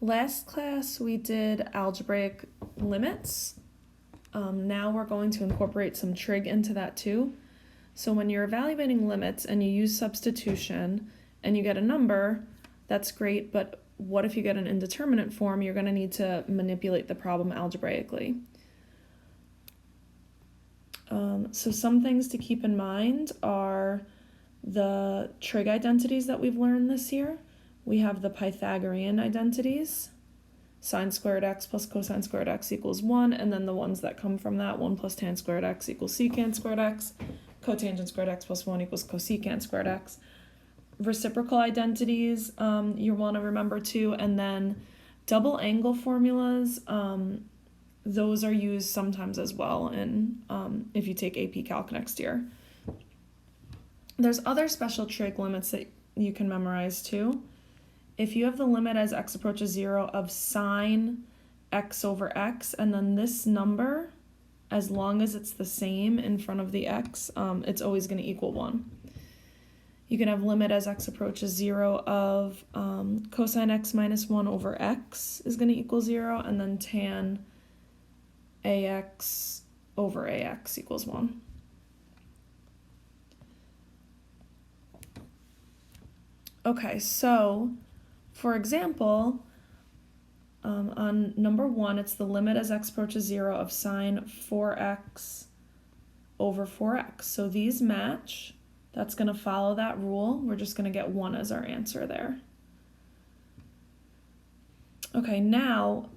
Last class we did algebraic limits. Now we're going to incorporate some trig into that too. So when you're evaluating limits and you use substitution and you get a number, that's great, but what if you get an indeterminate form? You're going to need to manipulate the problem algebraically. So some things to keep in mind are the trig identities that we've learned this year. We have the Pythagorean identities, sine squared x plus cosine squared x equals 1, and then the ones that come from that, 1 plus tan squared x equals secant squared x, cotangent squared x plus 1 equals cosecant squared x. Reciprocal identities you want to remember too, and then double angle formulas, those are used sometimes as well in if you take AP Calc next year. There's other special trig limits that you can memorize too. If you have the limit as x approaches 0 of sine x over x, and then this number, as long as it's the same in front of the x, it's always going to equal 1. You can have limit as x approaches 0 of cosine x minus 1 over x is going to equal 0, and then tan ax over ax equals 1. Okay, so for example, on number 1, it's the limit as x approaches 0 of sine 4x over 4x. So these match. That's going to follow that rule. We're just going to get 1 as our answer there. Okay, now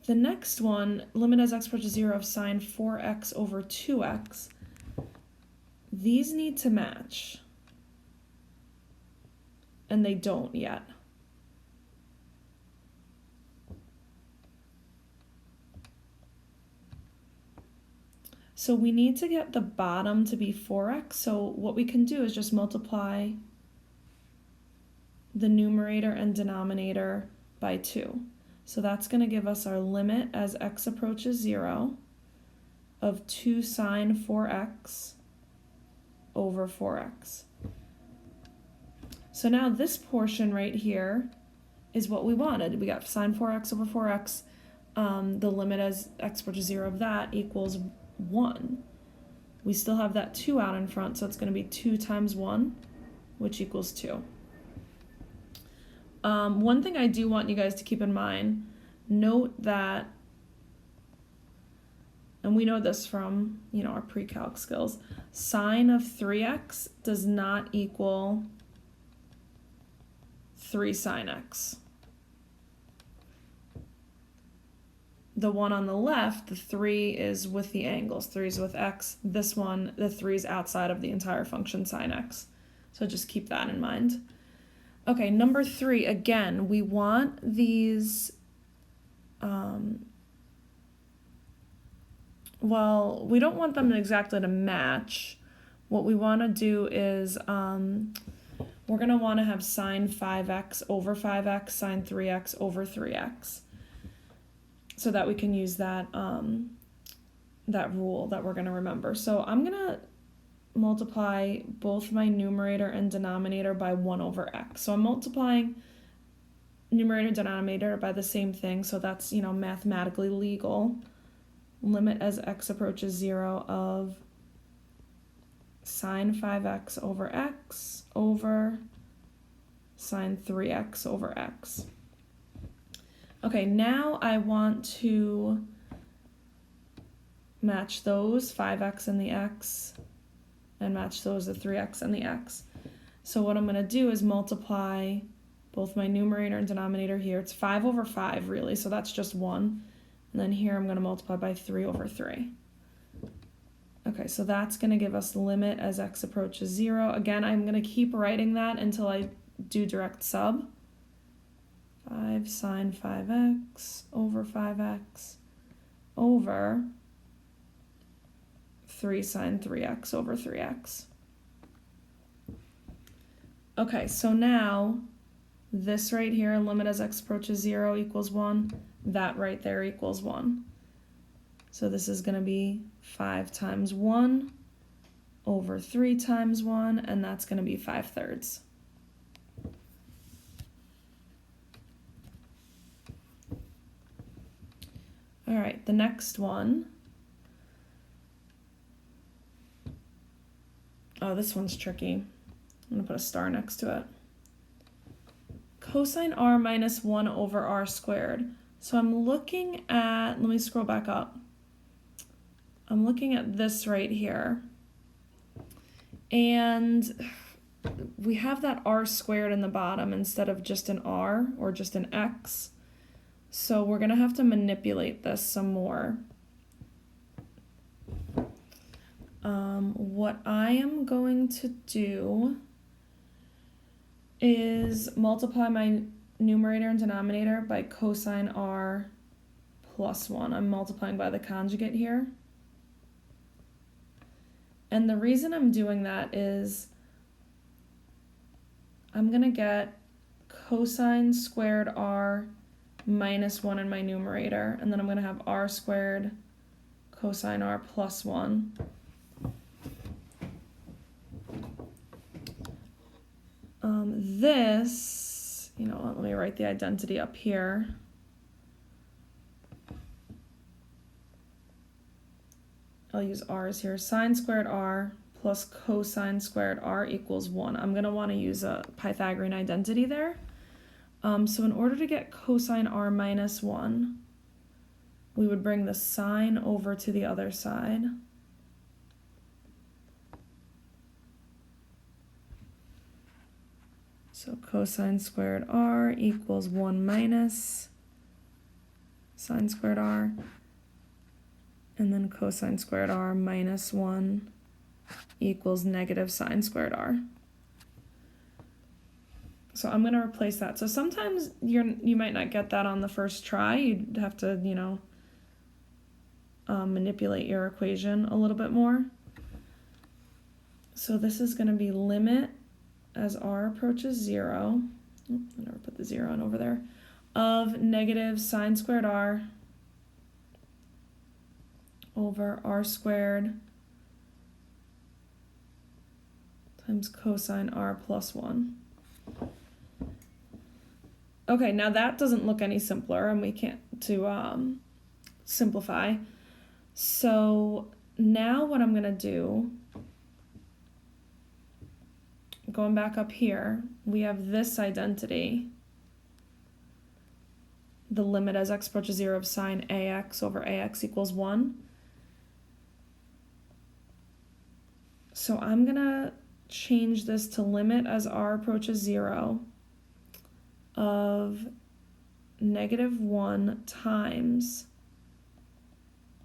the next one, limit as x approaches 0 of sine 4x over 2x. These need to match. And they don't yet. So we need to get the bottom to be 4x. So what we can do is just multiply the numerator and denominator by 2. So that's going to give us our limit as x approaches 0 of 2 sine 4x over 4x. So now this portion right here is what we wanted. We got sine 4x over 4x. The limit as x approaches 0 of that equals 1. We still have that 2 out in front, so it's going to be 2 times 1, which equals 2. One thing I do want you guys to keep in mind, note that, and we know this from, our pre-calc skills, sine of 3x does not equal 3 sine x. The one on the left, the 3 is with the angles. 3 is with x. This one, the 3 is outside of the entire function sine x. So just keep that in mind. Okay, number 3, again, we want these, well, we don't want them exactly to match. What we want to do is, we're going to want to have sine 5x over 5x, sine 3x over 3x. So that we can use that that rule that we're going to remember. So I'm going to multiply both my numerator and denominator by 1 over x. So I'm multiplying numerator and denominator by the same thing, so that's, mathematically legal. Limit as x approaches 0 of sine 5x over x over sine 3x over x. Okay, now I want to match those 5x and the x and match those the 3x and the x. So what I'm going to do is multiply both my numerator and denominator here. It's 5 over 5 really, so that's just 1. And then here I'm going to multiply by 3 over 3. Okay, so that's going to give us the limit as x approaches 0. Again, I'm going to keep writing that until I do direct sub. 5 sine 5x over 5x over 3 sine 3x over 3x. Okay, so now this right here, limit as x approaches 0 equals 1. That right there equals 1. So this is going to be 5 times 1 over 3 times 1, and that's going to be 5/3. All right, the next one. Oh, this one's tricky. I'm gonna put a star next to it. Cosine r minus 1 over r squared. So I'm looking at, let me scroll back up. I'm looking at this right here. And we have that r squared in the bottom instead of just an r or just an x. So we're gonna have to manipulate this some more. What I am going to do is multiply my numerator and denominator by cosine r plus 1. I'm multiplying by the conjugate here. And the reason I'm doing that is I'm going to get cosine squared r minus 1 in my numerator, and then I'm going to have r squared cosine r plus 1. This, you know, let me write the identity up here. I'll use r's here. Sine squared r plus cosine squared r equals 1. I'm going to want to use a Pythagorean identity there. So in order to get cosine r minus 1, we would bring the sine over to the other side. So cosine squared r equals 1 minus sine squared r. And then cosine squared r minus 1 equals negative sine squared r. So I'm going to replace that. So sometimes you might not get that on the first try. You'd have to, you know, manipulate your equation a little bit more. So this is going to be limit as r approaches 0. I never put the 0 in over there. Of negative sine squared r over r squared times cosine r plus 1. Okay, now that doesn't look any simpler, and we can't simplify. So now what I'm going to do, going back up here, we have this identity, the limit as x approaches 0 of sine ax over ax equals 1. So I'm going to change this to limit as r approaches 0 of negative 1 times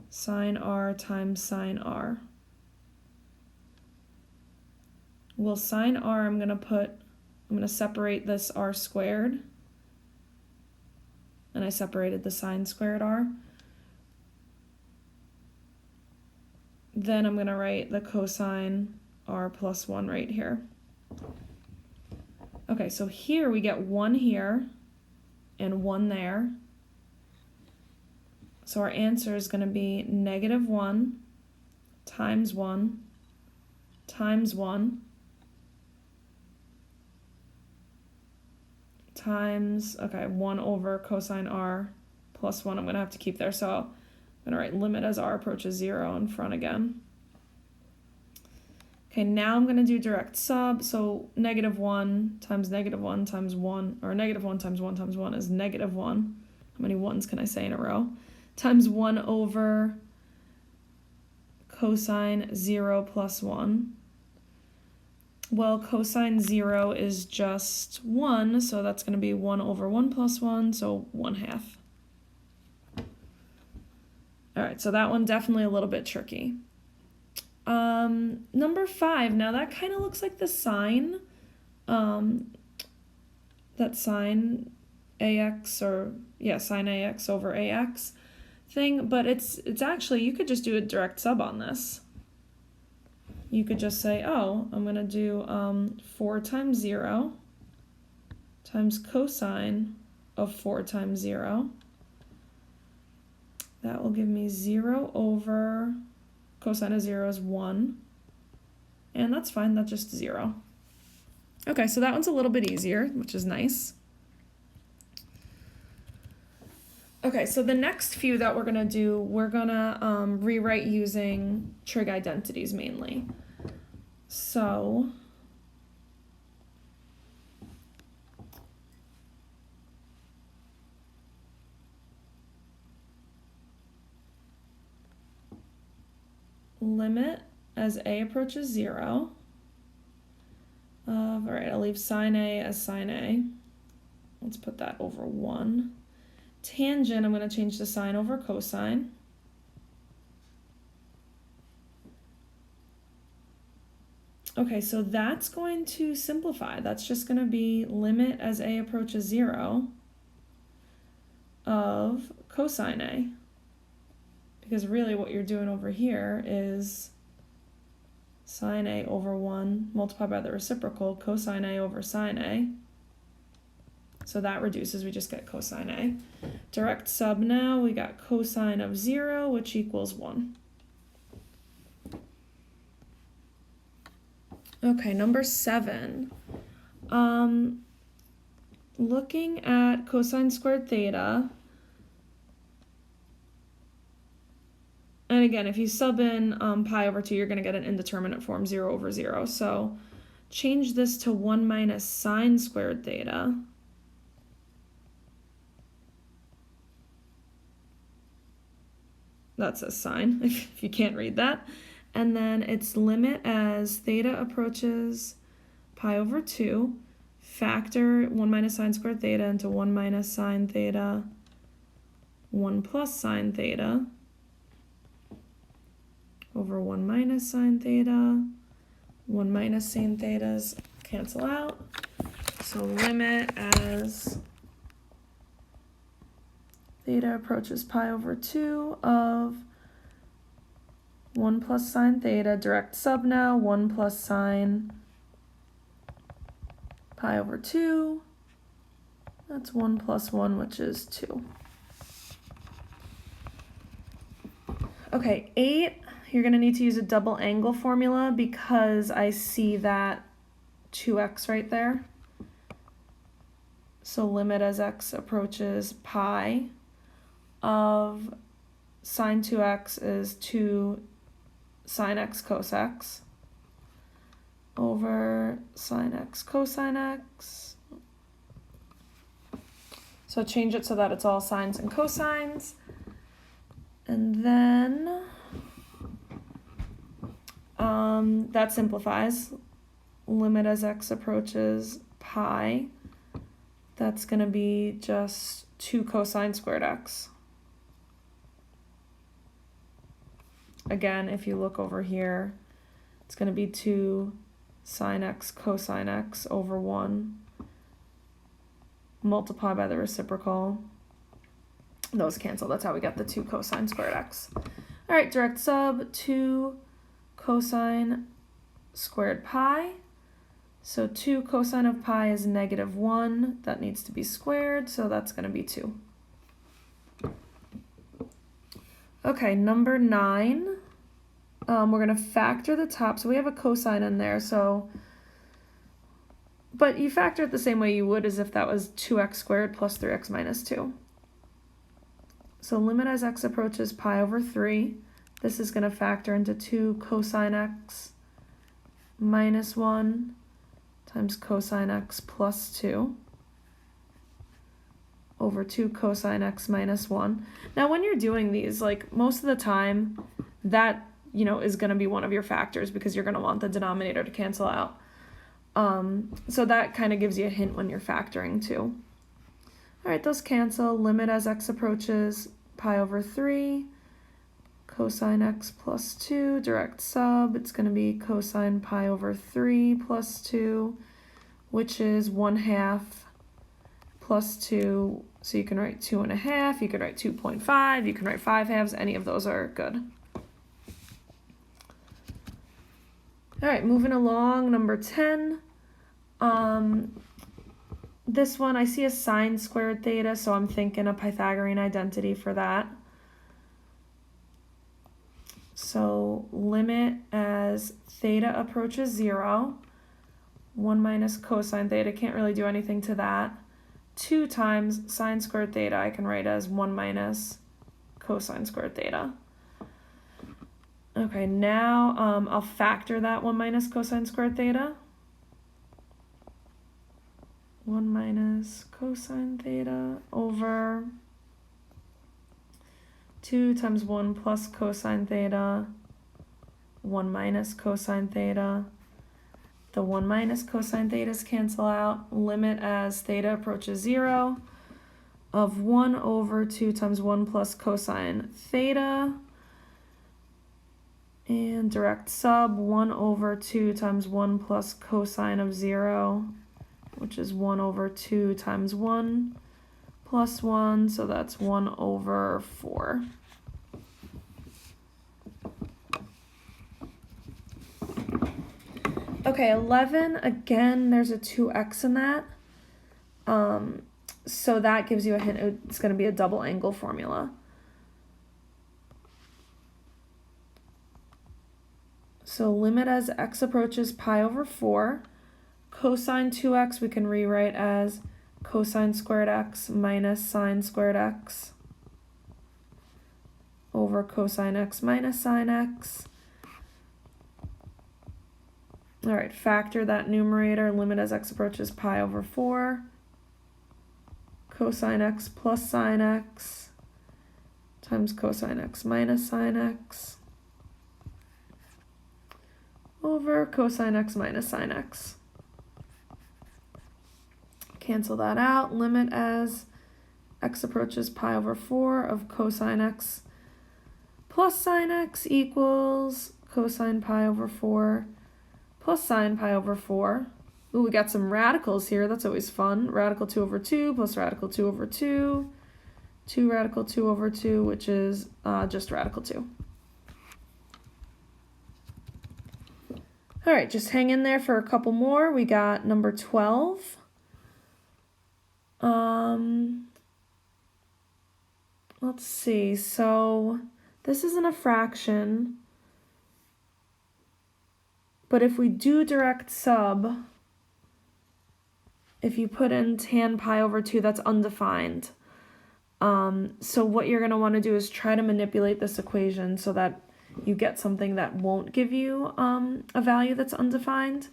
sine r times sine r. Well, sine r, I'm going to separate this r squared, and I separated the sine squared r. Then I'm going to write the cosine r plus 1 right here. Okay, so here we get 1 here and 1 there. So our answer is going to be negative 1 times 1 times 1 times, okay, 1 over cosine r plus 1 I'm going to have to keep there. So I'm going to write limit as r approaches 0 in front again. Okay, now I'm going to do direct sub. So negative 1 times negative 1 times 1, or negative 1 times 1 times 1 is negative 1. How many 1s can I say in a row? Times 1 over cosine 0 plus 1. Well, cosine 0 is just 1, so that's going to be 1 over 1 plus 1, so 1/2. All right, so that one definitely a little bit tricky. Number 5, now that kind of looks like the sine, that sine ax, or yeah, sine ax over ax thing, but it's actually, you could just do a direct sub on this. You could just say, oh, I'm going to do 4 times 0 times cosine of 4 times 0. That will give me 0 over cosine of 0 is 1. And that's fine, that's just 0. Okay, so that one's a little bit easier, which is nice. Okay, so the next few that we're gonna do, we're gonna rewrite using trig identities mainly. So limit as a approaches 0 of, all right, I'll leave sine A as sine A. Let's put that over 1. Tangent, I'm going to change to sine over cosine. Okay, so that's going to simplify. That's just going to be limit as A approaches 0 of cosine A. Because really what you're doing over here is sine A over 1 multiplied by the reciprocal, cosine A over sine A. So that reduces, we just get cosine A. Direct sub now, we got cosine of 0, which equals 1. Okay, number 7. Looking at cosine squared theta, and again, if you sub in pi over 2, you're going to get an indeterminate form, 0 over 0. So change this to 1 minus sine squared theta. That says sine, if you can't read that. And then its limit as theta approaches pi over 2. Factor 1 minus sine squared theta into 1 minus sine theta, 1 plus sine theta, over 1 minus sine theta, 1 minus sine thetas cancel out. So limit as theta approaches pi over 2 of 1 plus sine theta, direct sub now, 1 plus sine pi over 2. That's 1 plus 1, which is 2. Okay, 8, you're going to need to use a double angle formula because I see that 2x right there. So limit as x approaches pi of sine 2x is 2 sine x cos x over sine x cosine x. So change it so that it's all sines and cosines. And then that simplifies. Limit as x approaches pi. That's going to be just 2 cosine squared x. Again, if you look over here, it's going to be 2 sine x cosine x over 1. Multiply by the reciprocal. Those cancel. That's how we get the 2 cosine squared x. All right, direct sub 2 cosine squared pi. So 2 cosine of pi is negative 1. That needs to be squared, so that's going to be 2. Okay, number 9. We're going to factor the top. So we have a cosine in there. But you factor it the same way you would as if that was 2x squared plus 3x minus 2. So limit as x approaches pi over 3. This is going to factor into 2 cosine x minus 1 times cosine x plus 2 over 2 cosine x minus 1. Now when you're doing these, like most of the time, that is going to be one of your factors because you're going to want the denominator to cancel out. So that kind of gives you a hint when you're factoring too. All right, those cancel. Limit as x approaches pi over 3, cosine x plus 2, direct sub. It's going to be cosine pi over 3 plus 2, which is 1/2 plus 2. So you can write 2.5, you can write 2.5, you can write 5/2. Any of those are good. All right, moving along, number 10. This one, I see a sine squared theta, so I'm thinking a Pythagorean identity for that. So limit as theta approaches 0, 1 minus cosine theta, can't really do anything to that. 2 times sine squared theta I can write as 1 minus cosine squared theta. Okay, now I'll factor that 1 minus cosine squared theta. 1 minus cosine theta over 2 times 1 plus cosine theta, 1 minus cosine theta. The 1 minus cosine thetas cancel out. Limit as theta approaches 0 of 1 over 2 times 1 plus cosine theta. And direct sub 1 over 2 times 1 plus cosine of 0, which is 1 over 2 times 1 plus 1, so that's 1 over 4. Okay, 11, again, there's a 2x in that. So that gives you a hint, it's going to be a double angle formula. So limit as x approaches pi over 4. Cosine 2x we can rewrite as cosine squared x minus sine squared x over cosine x minus sine x. All right, factor that numerator, limit as x approaches pi over 4. Cosine x plus sine x times cosine x minus sine x over cosine x minus sine x. Cancel that out. Limit as x approaches pi over 4 of cosine x plus sine x equals cosine pi over 4 plus sine pi over 4. Ooh, we got some radicals here. That's always fun. Radical 2 over 2 plus radical 2 over 2. 2 radical 2 over 2, which is just radical 2. All right, just hang in there for a couple more. We got number 12. Let's see. So this isn't a fraction, but if we do direct sub, if you put in tan pi over 2, that's undefined. So what you're going to want to do is try to manipulate this equation so that you get something that won't give you a value that's undefined.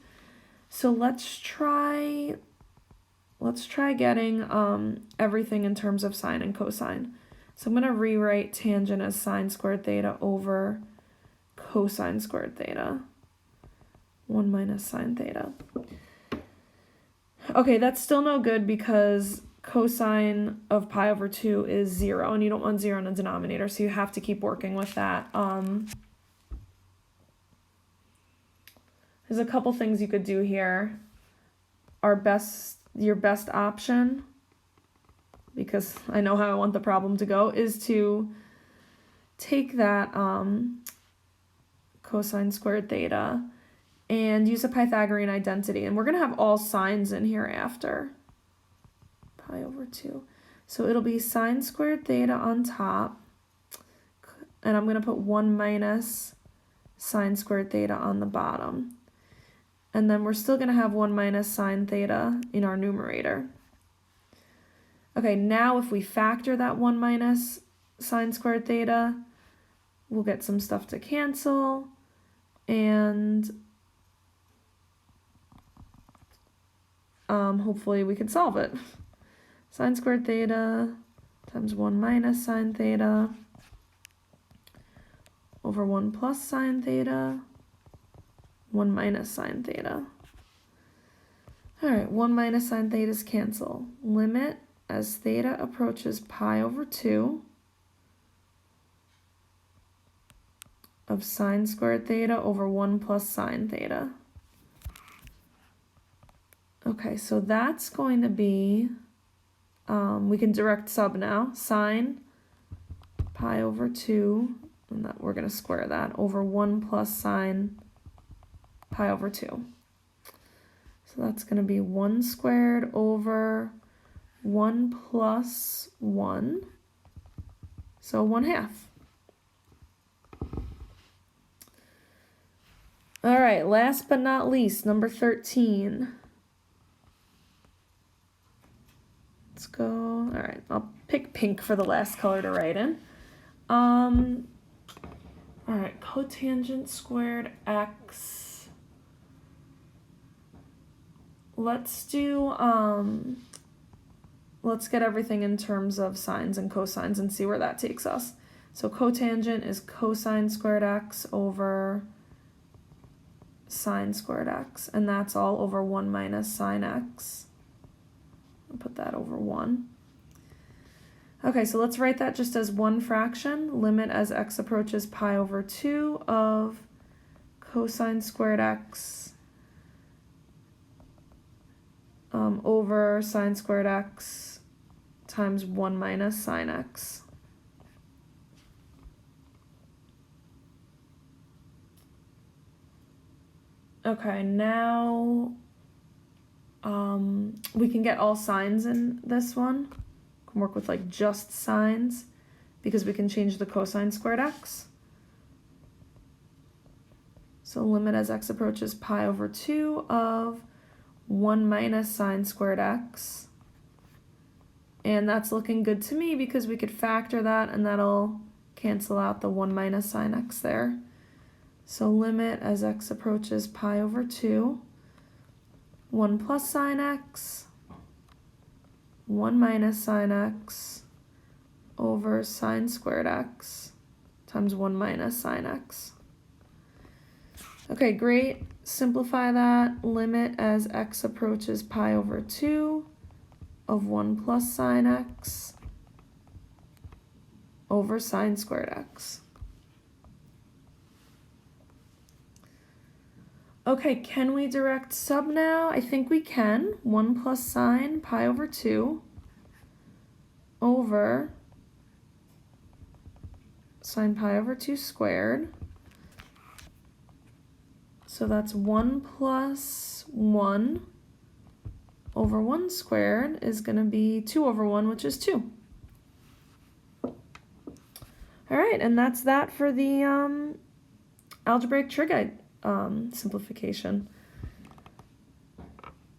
So let's try getting everything in terms of sine and cosine. So I'm going to rewrite tangent as sine squared theta over cosine squared theta. 1 minus sine theta. Okay, that's still no good because cosine of pi over 2 is 0, and you don't want 0 in the denominator, so you have to keep working with that. There's a couple things you could do here. Your best option, because I know how I want the problem to go, is to take that cosine squared theta and use a Pythagorean identity. And we're going to have all signs in here after. Pi over 2. So it'll be sine squared theta on top. And I'm going to put 1 minus sine squared theta on the bottom. And then we're still going to have 1 minus sine theta in our numerator. Okay, now if we factor that 1 minus sine squared theta, we'll get some stuff to cancel. And hopefully we can solve it. Sine squared theta times 1 minus sine theta over 1 plus sine theta, 1 minus sine theta. All right, 1 minus sine thetas cancel. Limit as theta approaches pi over 2 of sine squared theta over 1 plus sine theta. Okay, so that's going to be, we can direct sub now, sine pi over 2, and that we're going to square that, over 1 plus sine pi over 2. So that's going to be 1 squared over 1 plus 1, so 1/2. All right, last but not least, number 13. let's go. All right, I'll pick pink for the last color to write in. All right, cotangent squared x. Let's do, let's get everything in terms of sines and cosines and see where that takes us. So cotangent is cosine squared x over sine squared x, and that's all over 1 minus sine x. I'll put that over 1. Okay, so let's write that just as one fraction, limit as x approaches pi over 2 of cosine squared x over sine squared x times 1 minus sine x. Okay, now we can get all signs in this one. We can work with like just signs because we can change the cosine squared x. So limit as x approaches pi over 2 of 1 minus sine squared x. And that's looking good to me because we could factor that and that'll cancel out the 1 minus sine x there. So limit as x approaches pi over 2, 1 plus sine x, 1 minus sine x over sine squared x times 1 minus sine x. Okay, great. Simplify that. Limit as x approaches pi over 2 of 1 plus sine x over sine squared x. Okay, can we direct sub now? I think we can. 1 plus sine pi over 2 over sine pi over 2 squared. So that's 1 plus 1 over 1 squared is going to be 2 over 1, which is 2. All right, and that's that for the algebraic trig simplification.